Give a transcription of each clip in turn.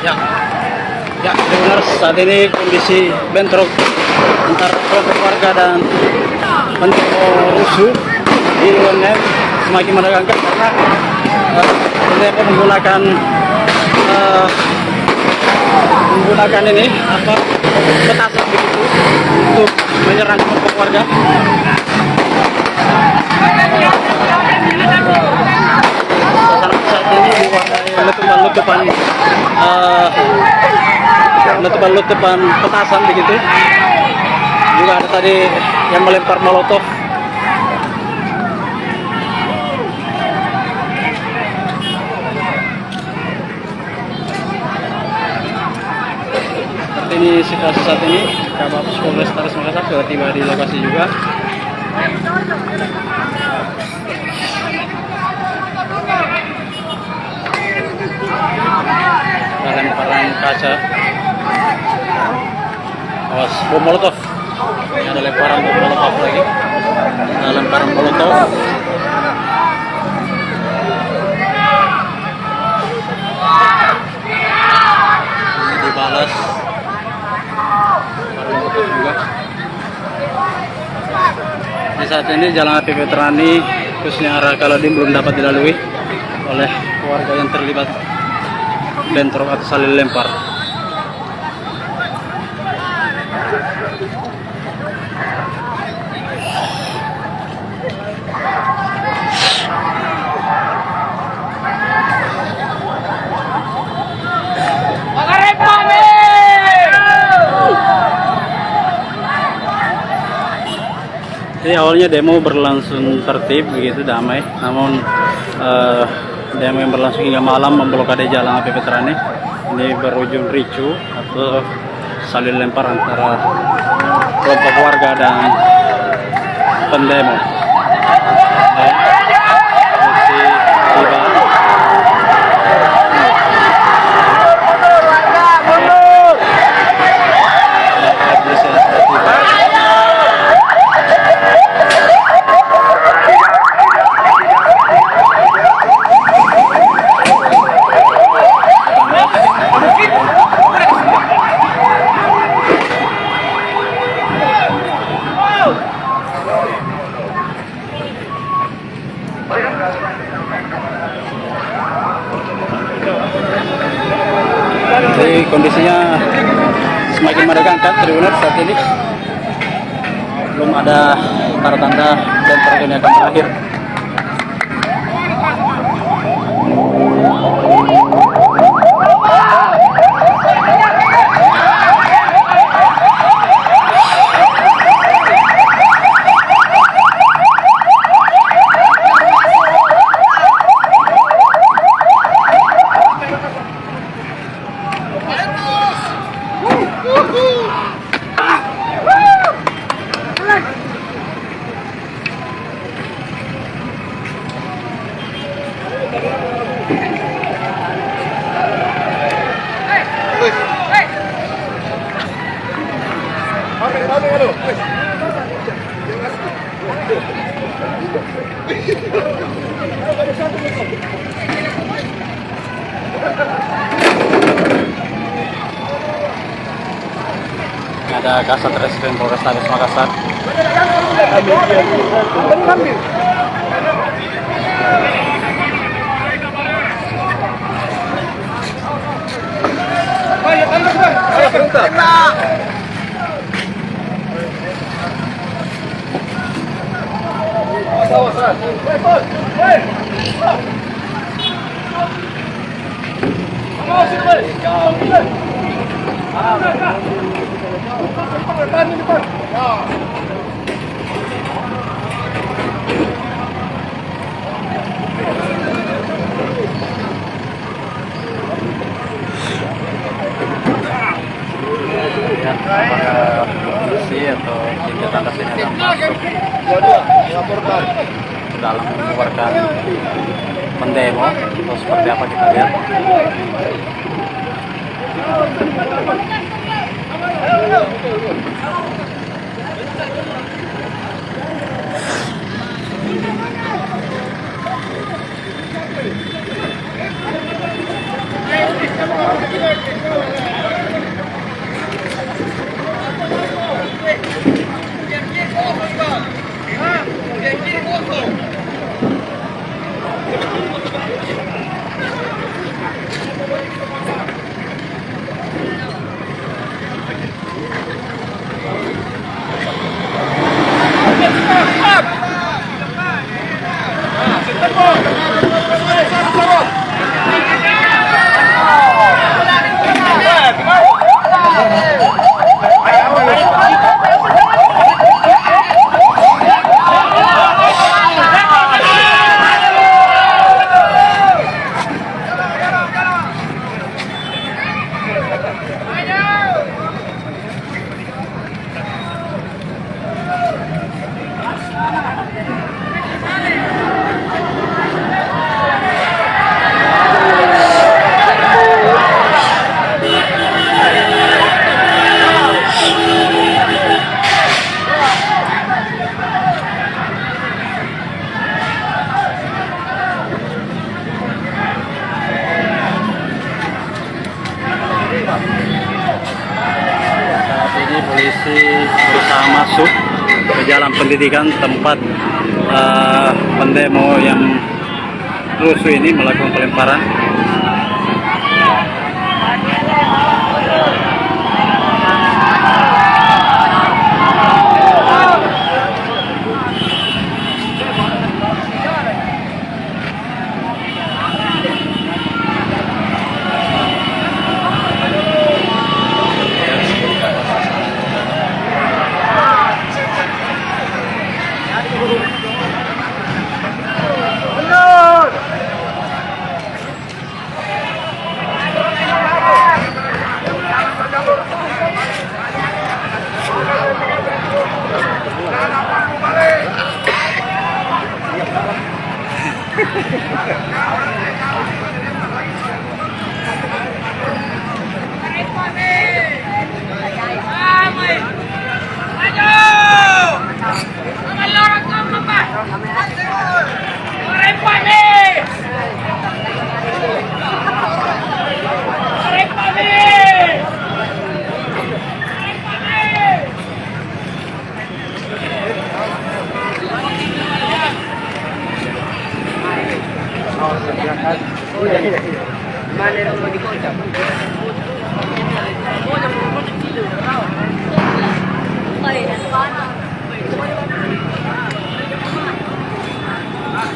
Ya, ya, dengar saat ini kondisi bentrok antar kelompok warga dan pendemo rusuh di Luwene semakin menegangkan karena pendemo menggunakan ini petasan begitu untuk menyerang kelompok warga. Suasana saat ini diwarnai letupan petasan begitu. Juga ada tadi yang melempar molotov. Seperti ini situasi saat ini. Kabapus Polrestabes Makassar sudah tiba di lokasi juga. Lemparan kaca, awas bom molotov. Ini ada lemparan bom molotov lagi. Ada lemparan molotov. Ini dibalas. Lemparan molotov juga. Di saat ini jalan AP Veterani khususnya arah Kaladim belum dapat dilalui oleh warga yang terlibat bentrok atau saling lempar. Jadi awalnya demo berlangsung tertib begitu damai, namun demo yang berlangsung hingga malam memblokade jalan AP Veterani ini berujung ricu atau saling lempar antara kelompok warga dan pendemo. Jadi kondisinya semakin menegangkan Tribuners saat ini. Belum ada tanda-tanda bentrok ini akan berakhir. Ada Kasat Reskrim Polrestabes Makassar. Apakah polisi atau senjata kesehatan masuk ke dalam membubarkan pendemo atau seperti apa kita lihat. Polisi berusaha masuk ke jalan pendidikan tempat pendemo yang rusuh ini melakukan pelemparan.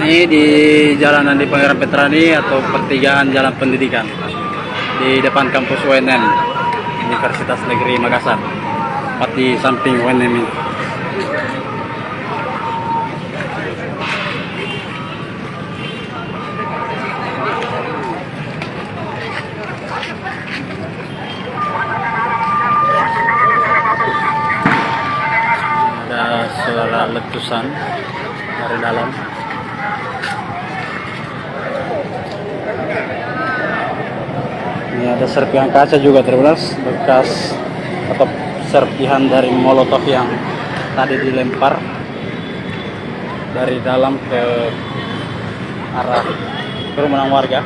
Ini di jalanan di Pangeran Veterani atau pertigaan Jalan Pendidikan di depan kampus UNM Universitas Negeri Makassar, tepat di samping UNM ini. Ada suara letusan dari dalam. Ini ada serpihan kaca juga terbelas, bekas atau serpihan dari molotov yang tadi dilempar dari dalam ke arah kerumunan warga.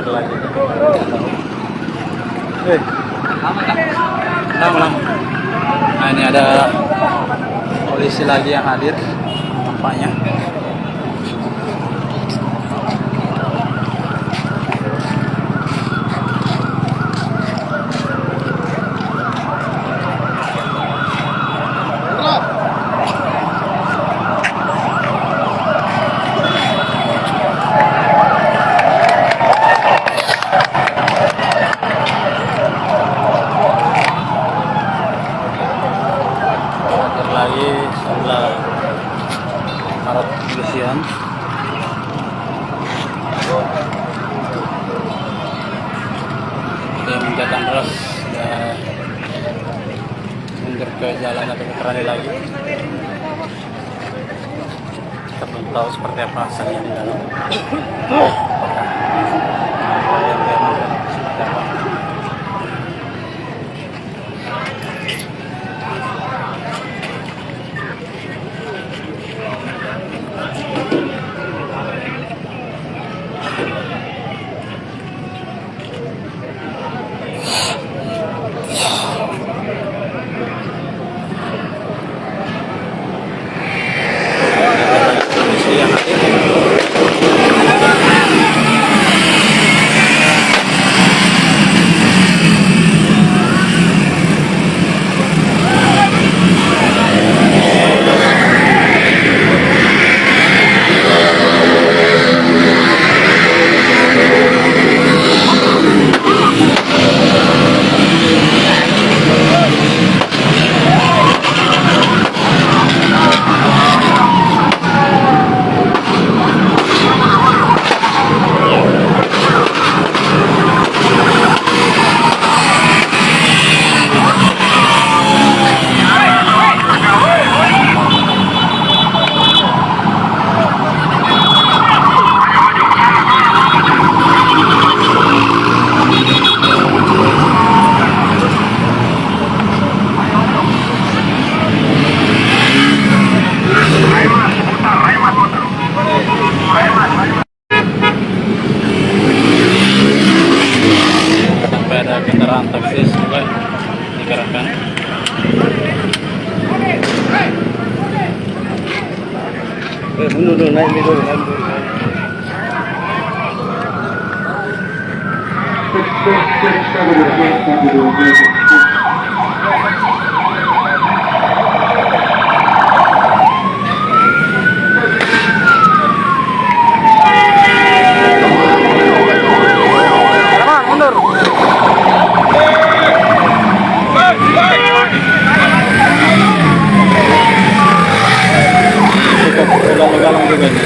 Lagi. Lama. Nah, ini ada polisi lagi yang hadir nampaknya. Lagi sebelah aparat kepolisian. Dia menjatan deras dan mundur ke jalan atau Veterani lagi. Kita belum tahu seperti apa hasilnya di dalam. naik dulu, naik dulu. Galang-galang juga nih.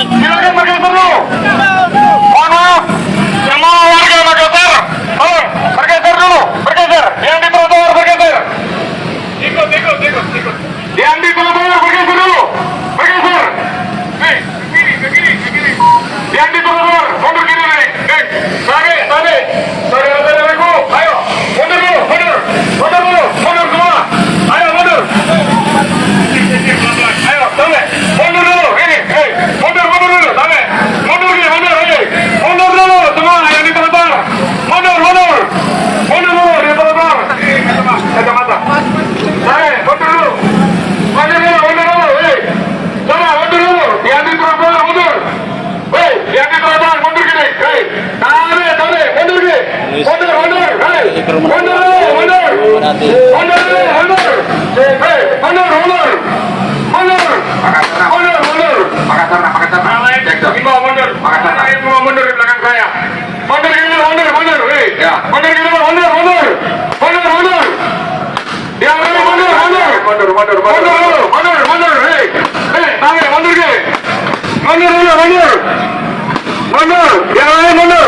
Silakan bergeser dulu. Mohon maaf, semua warga Makassar, tolong bergeser dulu, bergeser. Yang di trotoar bergeser. Ikut. Yang di trotoar bergeser dulu, bergeser. Ke kiri. Yang di trotoar mundur kiri nih. Tarik. Saudara-saudaraku, ayo mundur semua. Ayo mundur. Ayo, sampai. Mundur dulu, ini. Mundur dulu, sampai. Mundur dulu, semua yang di trotoar. Mundur dulu di trotoar. Kacamata. Sampai, mundur dulu. Coba, mundur dulu. Yang di trotoar, mundur. Yang di trotoar, mundur gini. Tarik, mundur gini. Mundur. Makassar mundur di belakang saya. Mundur. Yang lain mundur. Mundur. Tarik, mundur gini. Mundur. Yang lain mundur.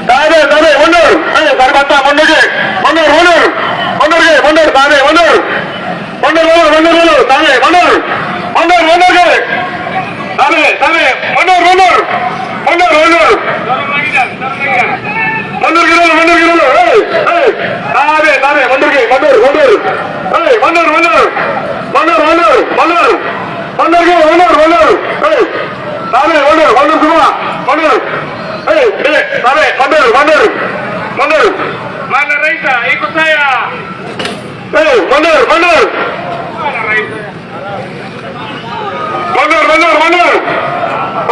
Tarik, mundur. Tarik mata, mundur gini. Mundur. Tarik, mundur. Mundur dulu, tarik, mundur gini. Tarik, mundur. Mundur dulu. Tarik, mundur gini, mundur. Mundur semua. Tarik, mundur. Mana Raisa? Ikut saya. Mundur. Mana Raisa?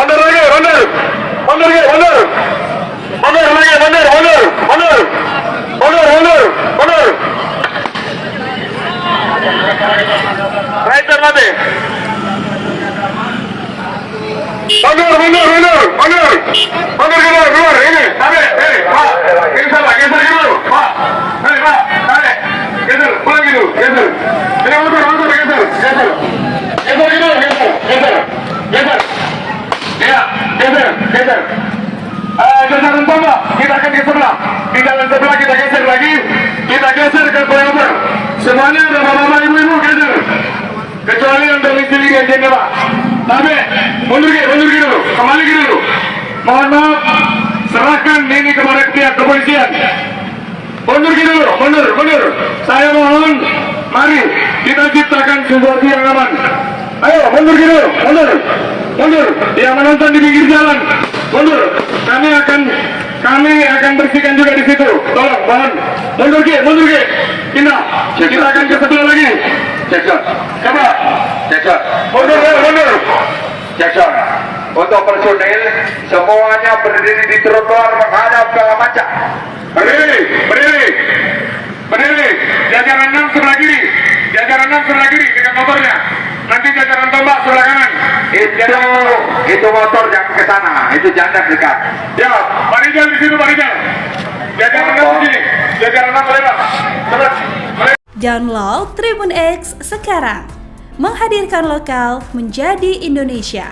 Mundur lagi. Rider mati. Mundur keluar ini. Tarik, Pak. Geser dulu, Pak. Pak, tarik. Geser, pulang gitu, geser. Ini mundur, geser. Geser. Ya, geser. Jajaran sama, kita akan geser lah. Di jalan sebelah kita geser lagi. Kita geser ke flyover. Semuanya ada bapak-bapak, ibu-ibu geser. Kecuali yang domisili di Jendela, Pak. Tapi mundur dulu, kembali dulu. Mohon maaf, serahkan ini kepada pihak kepolisian. Mundur dulu. Saya mohon, mari kita ciptakan situasi yang aman. Ayo, mundur. Yang menonton di pinggir jalan, mundur. Kami akan bersihkan juga di situ. Tolong, mohon. Mundur. Kita akan ke sebelah lagi. Jackson. Coba. Jackson. Mundur. Jackson. Untuk personil semuanya berdiri di trotoar menghadap ke Maca. Berdiri. Jajaran 6 sebelah kiri dekat motornya. Nanti jajaran tombak sebelah kanan. Itu motor jangan ke sana. Itu jangan dekat. Ya, Pak Rijal di situ, Pak Rijal. Jajaran 6 sini. Jajaran 6 lewat. Download Tribun X sekarang. Menghadirkan lokal menjadi Indonesia.